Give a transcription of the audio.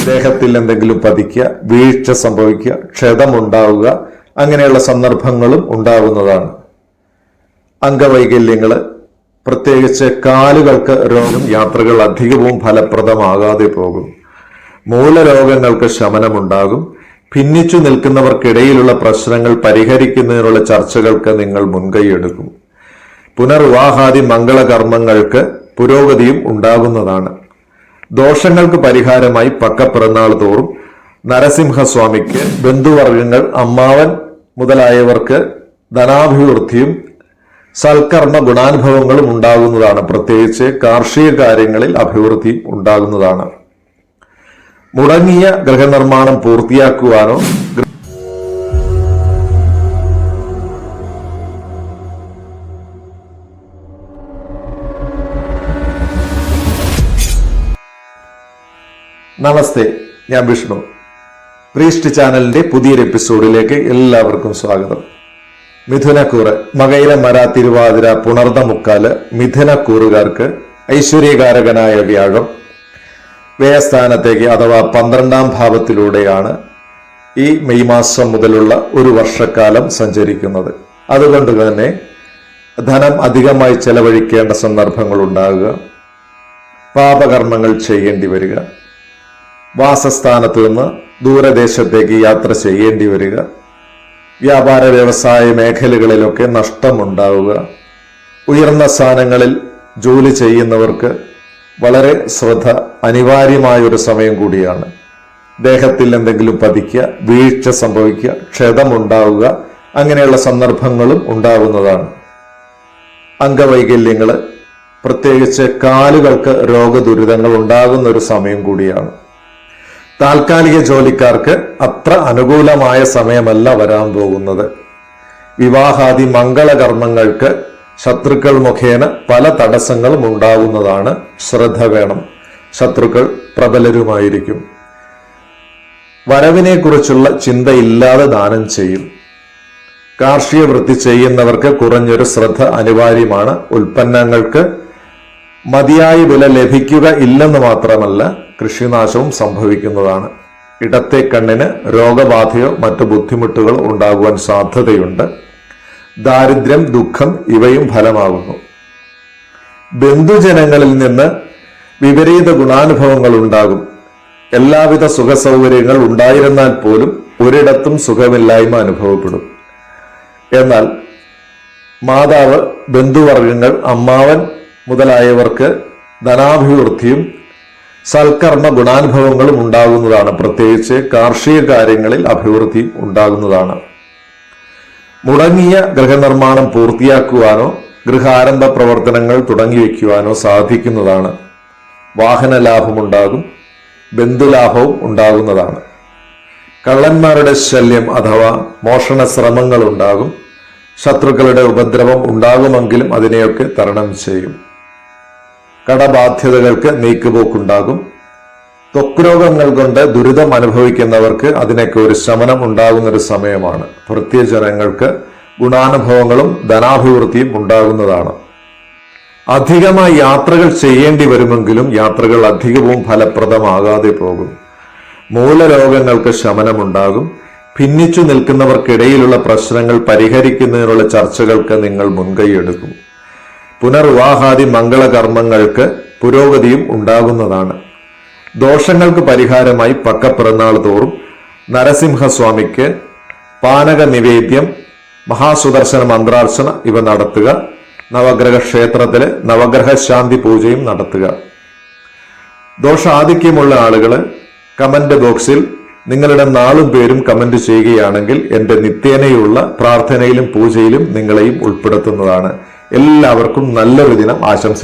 ദേഹത്തിൽ എന്തെങ്കിലും പതിക്കുക, വീഴ്ച സംഭവിക്കുക, ക്ഷതമുണ്ടാവുക, അങ്ങനെയുള്ള സന്ദർഭങ്ങളും ഉണ്ടാകുന്നതാണ്. അംഗവൈകല്യങ്ങൾ, പ്രത്യേകിച്ച് കാലുകൾക്ക് രോഗം, യാത്രകൾ അധികവും ഫലപ്രദമാകാതെ പോകും. മൂലരോഗങ്ങൾക്ക് ശമനമുണ്ടാകും. ഭിന്നിച്ചു നിൽക്കുന്നവർക്കിടയിലുള്ള പ്രശ്നങ്ങൾ പരിഹരിക്കുന്നതിനുള്ള ചർച്ചകൾക്ക് നിങ്ങൾ മുൻകൈയെടുക്കും. പുനർവിവാഹാദി മംഗളകർമ്മങ്ങൾക്ക് പുരോഗതിയും ഉണ്ടാകുന്നതാണ്. ദോഷങ്ങൾക്ക് പരിഹാരമായി പക്കപ്പിറന്നാൾ തോറും നരസിംഹസ്വാമിക്ക്, ബന്ധുവർഗങ്ങൾ, അമ്മാവൻ മുതലായവർക്ക് ധനാഭിവൃദ്ധിയും സൽക്കർമ്മ ഗുണാനുഭവങ്ങളും ഉണ്ടാകുന്നതാണ്. പ്രത്യേകിച്ച് കാർഷിക കാര്യങ്ങളിൽ അഭിവൃദ്ധി ഉണ്ടാകുന്നതാണ്. മുടങ്ങിയ ഗൃഹനിർമ്മാണം പൂർത്തിയാക്കുവാനോ നമസ്തേ, ഞാൻ വിഷ്ണു. പ്രീസ്റ്റ് ചാനലിന്റെ പുതിയൊരു എപ്പിസോഡിലേക്ക് എല്ലാവർക്കും സ്വാഗതം. മിഥുനക്കൂറ്, മകയിര, മര, തിരുവാതിര, പുണർദ, മുക്കാല് മിഥുനക്കൂറുകാർക്ക് ഐശ്വര്യകാരകനായ വ്യാഴം വ്യയസ്ഥാനത്തേക്ക് അഥവാ 12ാം ഭാവത്തിലൂടെയാണ് ഈ മെയ് മാസം മുതലുള്ള ഒരു വർഷക്കാലം സഞ്ചരിക്കുന്നത്. അതുകൊണ്ട് തന്നെ ധനം അധികമായി ചെലവഴിക്കേണ്ട സന്ദർഭങ്ങൾ ഉണ്ടാകുക, പാപകർമ്മങ്ങൾ ചെയ്യേണ്ടി വരിക, വാസസ്ഥാനത്ത് നിന്ന് ദൂരദേശത്തേക്ക് യാത്ര ചെയ്യേണ്ടി വരിക, വ്യാപാര വ്യവസായ മേഖലകളിലൊക്കെ നഷ്ടമുണ്ടാവുക, ഉയർന്ന സ്ഥാനങ്ങളിൽ ജോലി ചെയ്യുന്നവർക്ക് വളരെ ശ്രദ്ധ അനിവാര്യമായൊരു സമയം കൂടിയാണ്. ദേഹത്തിൽ എന്തെങ്കിലും പതിക്കുക, വീഴ്ച സംഭവിക്കുക, ക്ഷതമുണ്ടാവുക, അങ്ങനെയുള്ള സന്ദർഭങ്ങളും ഉണ്ടാകുന്നതാണ്. അംഗവൈകല്യങ്ങൾ, പ്രത്യേകിച്ച് കാലുകൾക്ക് രോഗദുരിതങ്ങൾ ഉണ്ടാകുന്ന ഒരു സമയം കൂടിയാണ്. താൽക്കാലിക ജോലിക്കാർക്ക് അത്ര അനുകൂലമായ സമയമല്ല വരാൻ പോകുന്നത്. വിവാഹാദി മംഗളകർമ്മങ്ങൾക്ക് ശത്രുക്കൾ മുഖേന പല തടസ്സങ്ങളും ഉണ്ടാകുന്നതാണ്. ശ്രദ്ധ വേണം. ശത്രുക്കൾ പ്രബലരുമായിരിക്കും. വരവിനെ കുറിച്ചുള്ള ചിന്തയില്ലാതെ ദാനം ചെയ്യും. കാർഷിക വൃത്തി ചെയ്യുന്നവർക്ക് കുറഞ്ഞൊരു ശ്രദ്ധ അനിവാര്യമാണ്. ഉൽപ്പന്നങ്ങൾക്ക് മതിയായ വില ലഭിക്കുക ഇല്ലെന്ന് മാത്രമല്ല, കൃഷിനാശവും സംഭവിക്കുന്നതാണ്. ഇടത്തെ കണ്ണിന് രോഗബാധയോ മറ്റു ബുദ്ധിമുട്ടുകളോ ഉണ്ടാകുവാൻ സാധ്യതയുണ്ട്. ദാരിദ്ര്യം, ദുഃഖം ഇവയും ഫലമാകുന്നു. ബന്ധുജനങ്ങളിൽ നിന്ന് വിപരീത ഗുണാനുഭവങ്ങൾ ഉണ്ടാകും. എല്ലാവിധ സുഖസൗകര്യങ്ങൾ ഉണ്ടായിരുന്നാൽ പോലും ഒരിടത്തും സുഖമില്ലായ്മ അനുഭവപ്പെടും. എന്നാൽ മാതാവ്, ബന്ധുവർഗങ്ങൾ, അമ്മാവൻ മുതലായവർക്ക് ധനാഭിവൃദ്ധിയും സൽക്കർമ്മ ഗുണാനുഭവങ്ങളും ഉണ്ടാകുന്നതാണ്. പ്രത്യേകിച്ച് കാർഷിക കാര്യങ്ങളിൽ അഭിവൃദ്ധി ഉണ്ടാകുന്നതാണ്. മുടങ്ങിയ ഗൃഹനിർമ്മാണം പൂർത്തിയാക്കുവാനോ ഗൃഹാരംഭ പ്രവർത്തനങ്ങൾ തുടങ്ങിവെക്കുവാനോ സാധിക്കുന്നതാണ്. വാഹന ലാഭമുണ്ടാകും. ബന്ധുലാഭവും ഉണ്ടാകുന്നതാണ്. കള്ളന്മാരുടെ ശല്യം അഥവാ മോഷണ ശ്രമങ്ങൾ ഉണ്ടാകും. ശത്രുക്കളുടെ ഉപദ്രവം ഉണ്ടാകുമെങ്കിലും അതിനെയൊക്കെ തരണം ചെയ്യും. കടബാധ്യതകൾക്ക് നീക്കുപോക്കുണ്ടാകും. ത്വക്ക് രോഗങ്ങൾ കൊണ്ട് ദുരിതം അനുഭവിക്കുന്നവർക്ക് അതിനൊക്കെ ഒരു ശമനം ഉണ്ടാകുന്നൊരു സമയമാണ്. ഭൃത്യജനങ്ങൾക്ക് ഗുണാനുഭവങ്ങളും ധനാഭിവൃദ്ധിയും ഉണ്ടാകുന്നതാണ്. അധികമായി യാത്രകൾ ചെയ്യേണ്ടി വരുമെങ്കിലും യാത്രകൾ അധികവും ഫലപ്രദമാകാതെ പോകും. മൂലരോഗങ്ങൾക്ക് ശമനമുണ്ടാകും. ഭിന്നിച്ചു നിൽക്കുന്നവർക്കിടയിലുള്ള പ്രശ്നങ്ങൾ പരിഹരിക്കുന്നതിനുള്ള ചർച്ചകൾക്ക് നിങ്ങൾ മുൻകൈയെടുക്കും. പുനർവിവാഹാദി മംഗളകർമ്മങ്ങൾക്ക് പുരോഗതിയും ഉണ്ടാകുന്നതാണ്. ദോഷങ്ങൾക്ക് പരിഹാരമായി പക്കപ്പിറന്നാൾ തോറും നരസിംഹസ്വാമിക്ക് പാനക നിവേദ്യം, മഹാസുദർശന മന്ത്രാർച്ചന ഇവ നടത്തുക. നവഗ്രഹ ക്ഷേത്രത്തില് നവഗ്രഹ ശാന്തി പൂജയും നടത്തുക. ദോഷാധിക്യമുള്ള ആളുകൾ കമന്റ് ബോക്സിൽ നിങ്ങളുടെ നാളും പേരും കമന്റ് ചെയ്യുകയാണെങ്കിൽ എന്റെ നിത്യേനയുള്ള പ്രാർത്ഥനയിലും പൂജയിലും നിങ്ങളെയും ഉൾപ്പെടുത്തുന്നതാണ്. എല്ലാവർക്കും നല്ലൊരു ദിനം ആശംസിക്കുന്നു.